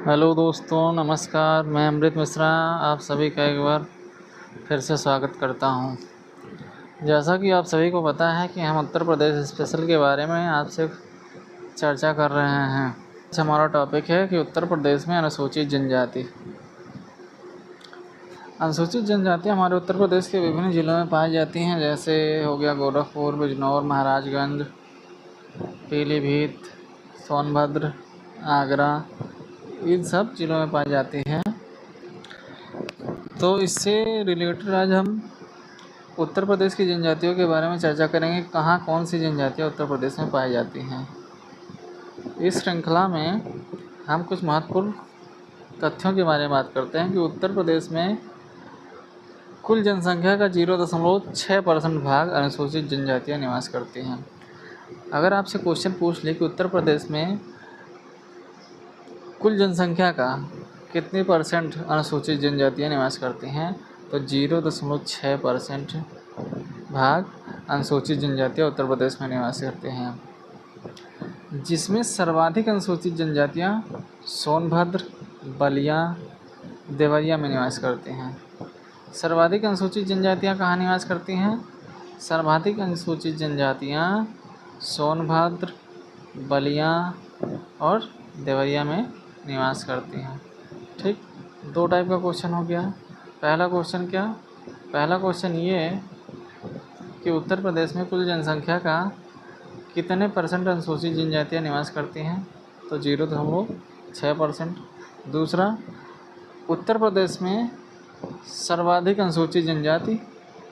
Hello दोस्तों, नमस्कार। मैं अमृत मिश्रा आप सभी का एक बार फिर से स्वागत करता हूं। जैसा कि आप सभी को पता है कि हम उत्तर प्रदेश स्पेशल के बारे में आपसे चर्चा कर रहे हैं। आज हमारा टॉपिक है कि उत्तर प्रदेश में अनुसूचित जनजाति। अनुसूचित जनजातियाँ हमारे उत्तर प्रदेश के विभिन्न ज़िलों में पाई जाती हैं, जैसे हो गया गोरखपुर, बिजनौर, महाराजगंज, पीलीभीत, सोनभद्र, आगरा, इन सब ज़िलों में पाई जाती हैं। तो इससे रिलेटेड आज हम उत्तर प्रदेश की जनजातियों के बारे में चर्चा करेंगे, कहाँ कौन सी जनजातियाँ उत्तर प्रदेश में पाई जाती हैं। इस श्रृंखला में हम कुछ महत्वपूर्ण तथ्यों के बारे में बात करते हैं कि उत्तर प्रदेश में कुल जनसंख्या का 0.6% भाग अनुसूचित जनजातियाँ निवास करती हैं। अगर आपसे क्वेश्चन पूछ ले कि उत्तर प्रदेश में कुल जनसंख्या का कितने परसेंट अनुसूचित जनजातियाँ निवास करती हैं, तो 0.6% भाग अनुसूचित जनजातियाँ उत्तर प्रदेश में निवास करते हैं, जिसमें सर्वाधिक अनुसूचित जनजातियाँ सोनभद्र, बलिया, देवरिया में निवास करती हैं। सर्वाधिक अनुसूचित जनजातियाँ कहाँ निवास करती हैं? सर्वाधिक अनुसूचित जनजातियाँ सोनभद्र, बलिया और देवरिया में निवास करती हैं। ठीक, दो टाइप का क्वेश्चन हो गया। पहला क्वेश्चन क्या? पहला क्वेश्चन ये कि उत्तर प्रदेश में कुल जनसंख्या का कितने परसेंट अनुसूचित जनजातियाँ निवास करती हैं, तो 0.6%। दूसरा, उत्तर प्रदेश में सर्वाधिक अनुसूचित जनजाति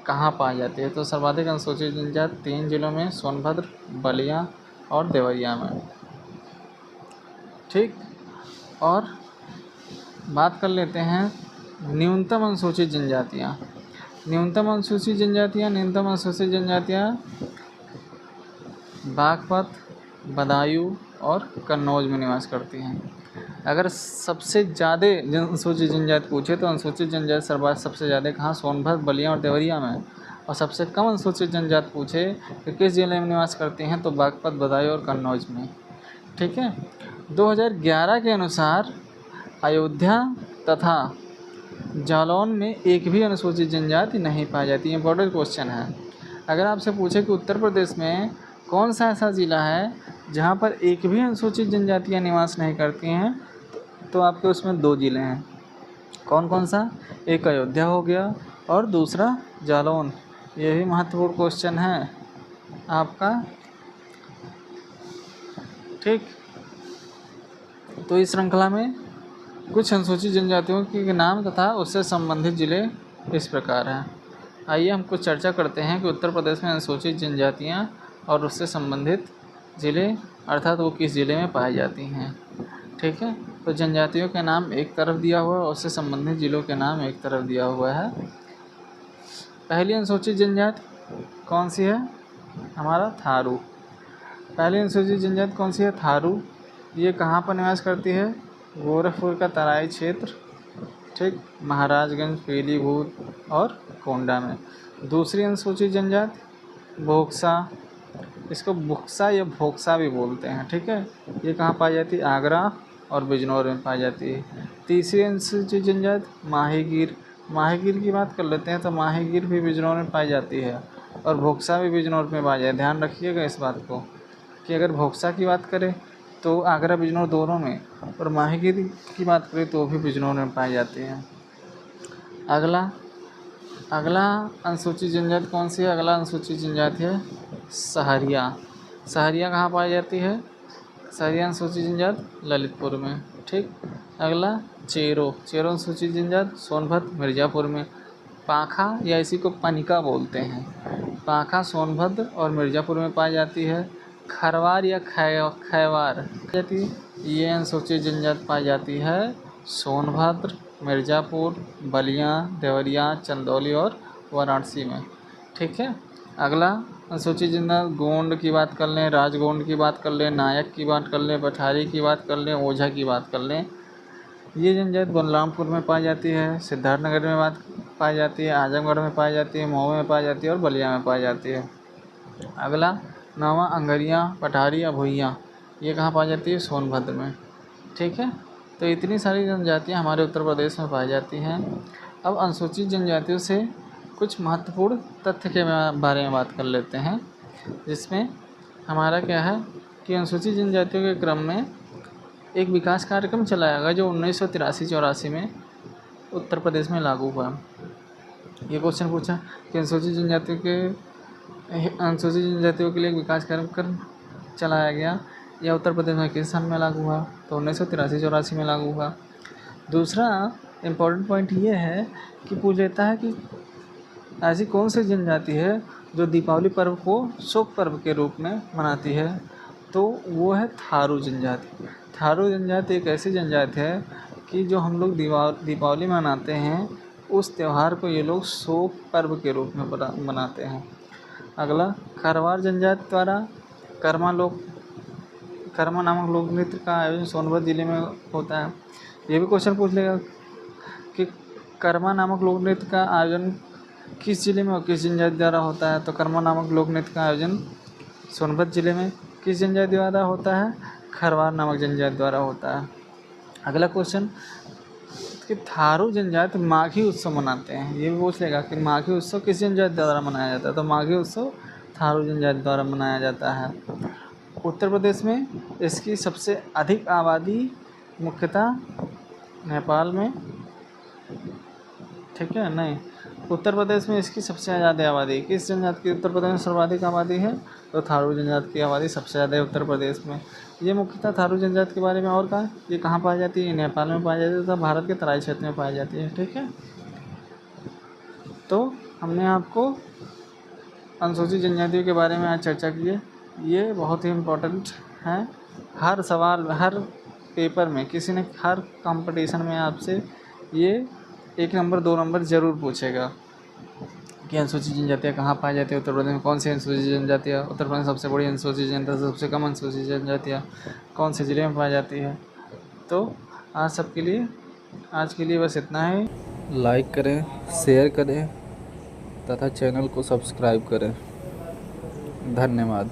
कहाँ पाई जाती है, तो सर्वाधिक अनुसूचित जनजाति 3 जिलों में, सोनभद्र, बलिया और देवरिया में। ठीक, और बात कर लेते हैं न्यूनतम अनुसूचित जनजातियाँ। न्यूनतम अनुसूचित जनजातियाँ बागपत, बदायूं और कन्नौज में निवास करती हैं। अगर सबसे ज़्यादा अनुसूचित जनजाति पूछे तो अनुसूचित जनजाति सबसे ज़्यादा कहाँ? सोनभद्र, बलिया और देवरिया में। और सबसे कम अनुसूचित जनजाति पूछे तो किस जिले में निवास करती हैं, तो बागपत, बदायूं और कन्नौज में। ठीक है। 2011 के अनुसार अयोध्या तथा जालौन में एक भी अनुसूचित जनजाति नहीं पाई जाती। इम्पोर्टेंट क्वेश्चन है। अगर आपसे पूछे कि उत्तर प्रदेश में कौन सा ऐसा ज़िला है जहाँ पर एक भी अनुसूचित जनजातियाँ निवास नहीं करती हैं, तो आपके उसमें 2 ज़िले हैं। कौन कौन सा? एक अयोध्या हो गया और दूसरा जालौन। यही महत्वपूर्ण क्वेश्चन है आपका। ठीक, तो इस श्रृंखला में कुछ अनुसूचित जनजातियों के नाम तथा उससे संबंधित ज़िले इस प्रकार हैं। आइए हम कुछ चर्चा करते हैं कि उत्तर प्रदेश में अनुसूचित जनजातियाँ और उससे संबंधित ज़िले, अर्थात वो किस ज़िले में पाई जाती हैं। ठीक है, तो जनजातियों के नाम एक तरफ दिया हुआ है और उससे संबंधित ज़िलों के नाम एक तरफ दिया हुआ है। पहली अनुसूचित जनजाति कौन सी है? हमारा थारू। पहली अनुसूचित जनजाति कौन सी है? थारू। ये कहाँ पर निवास करती है? गोरखपुर का तराई क्षेत्र, ठीक, महाराजगंज, पीलीभीत और कोंडा में। दूसरी अनुसूचित जनजाति भोक्सा, इसको बुक्सा या भोक्सा भी बोलते हैं। ठीक है, ये कहाँ पाई जाती है? आगरा और बिजनौर में पाई जाती है। तीसरी अनुसूचित जनजाति माहीगीर। माहीगीर की बात कर लेते हैं तो माहीगीर भी बिजनौर में पाई जाती है और भोक्सा भी बिजनौर में पाई जाती है। ध्यान रखिएगा इस बात को कि अगर भोक्सा की बात करें तो आगरा बिजनौर दोनों में, और माहीगीर की बात करें तो भी बिजनौर में पाई जाती है। अगला अनुसूचित जनजाति कौन सी है? अगला अनुसूचित जनजाति है सहरिया। सहरिया कहाँ पाई जाती है? सहरिया अनुसूचित जनजाति ललितपुर में। ठीक, अगला चेरो। चेरो अनुसूचित जनजाति सोनभद्र, मिर्ज़ापुर में। पाखा या इसी को पनिका बोलते हैं, पाखा सोनभद्र और मिर्ज़ापुर में पाई जाती है। खरवार या खैवार जाती, ये अनुसूचित जनजाति पाई जाती है सोनभद्र, मिर्ज़ापुर, बलिया, देवरिया, चंदौली और वाराणसी में। ठीक है, अगला अनुसूचित जनजाति गोंड की बात कर लें, राजगोंड की बात कर लें, नायक की बात कर लें, पठारी की बात कर लें, ओझा की बात कर लें। ये जनजाति बलरामपुर में पाई जाती है, सिद्धार्थनगर में पाई जाती है, आजमगढ़ में पाई जाती है, मऊ में पाई जाती है और बलिया में पाई जाती है। अगला नवा अंगरिया, पठारी या भुइयाँ, ये कहाँ पाई जाती है? सोनभद्र में। ठीक है, तो इतनी सारी जनजातियाँ हमारे उत्तर प्रदेश में पाई जाती हैं। अब अनुसूचित जनजातियों से कुछ महत्वपूर्ण तथ्य के बारे में बात कर लेते हैं, जिसमें हमारा क्या है कि अनुसूचित जनजातियों के क्रम में एक विकास कार्यक्रम चलाया गया जो 1983-84 में उत्तर प्रदेश में लागू हुआ। ये क्वेश्चन पूछा कि अनुसूचित जनजातियों के लिए एक विकास कार्यक्रम चलाया गया या उत्तर प्रदेश में किस साल में लागू हुआ, तो 1983-84 में लागू हुआ। दूसरा इम्पोर्टेंट पॉइंट ये है कि पूछ लेता है कि ऐसी कौन सी जनजाति है जो दीपावली पर्व को शोक पर्व के रूप में मनाती है, तो वो है थारू जनजाति। थारू जनजाति एक ऐसी जनजाति है कि जो हम लोग दीपावली मनाते हैं उस त्यौहार को ये लोग शोक पर्व के रूप में मनाते हैं। अगला, खरवार जनजाति द्वारा कर्मा नामक लोक नृत्य का आयोजन सोनभद्र जिले में होता है। ये भी क्वेश्चन पूछ लेगा कि कर्मा नामक लोक नृत्य का आयोजन किस जिले में और किस जनजाति द्वारा होता है, तो कर्मा नामक लोक नृत्य का आयोजन सोनभद्र जिले में किस जनजाति द्वारा होता है, खरवार नामक जनजाति द्वारा होता है। अगला क्वेश्चन कि थारू जनजाति माघी उत्सव मनाते हैं। ये भी पूछ लेगा कि माघी उत्सव किस जनजाति द्वारा मनाया जाता है, तो माघी उत्सव थारू जनजाति द्वारा मनाया जाता है। उत्तर प्रदेश में इसकी सबसे अधिक आबादी मुख्यतः नेपाल में, ठीक है, नहीं, उत्तर प्रदेश में इसकी सबसे ज़्यादा आबादी किस जनजाति की उत्तर प्रदेश में सर्वाधिक आबादी है, तो थारू जनजाति की आबादी सबसे ज़्यादा है उत्तर प्रदेश में। ये मुख्यतः थारू जनजाति के बारे में और कहा, ये कहाँ पाई जाती है, नेपाल में पाई जाती है तथा भारत के तराई क्षेत्र में पाई जाती है, ठीक है। तो हमने आपको अनुसूचित जनजातियों के बारे में आज चर्चा की है। ये बहुत ही इम्पोर्टेंट है। हर सवाल, हर पेपर में किसी ने, हर कंपटीशन में आपसे ये 1 नंबर 2 नंबर ज़रूर पूछेगा कि अनुसूचित जनजातियाँ कहाँ पाई जाती है उत्तर प्रदेश में, कौन सी अनुसूचित जनजातियाँ उत्तर प्रदेश में सबसे बड़ी अनुसूचित जनता, सबसे कम अनुसूचित जनजातियाँ कौन से ज़िले में पाई जाती है। तो आज के लिए बस इतना ही। लाइक करें, शेयर करें तथा चैनल को सब्सक्राइब करें। धन्यवाद।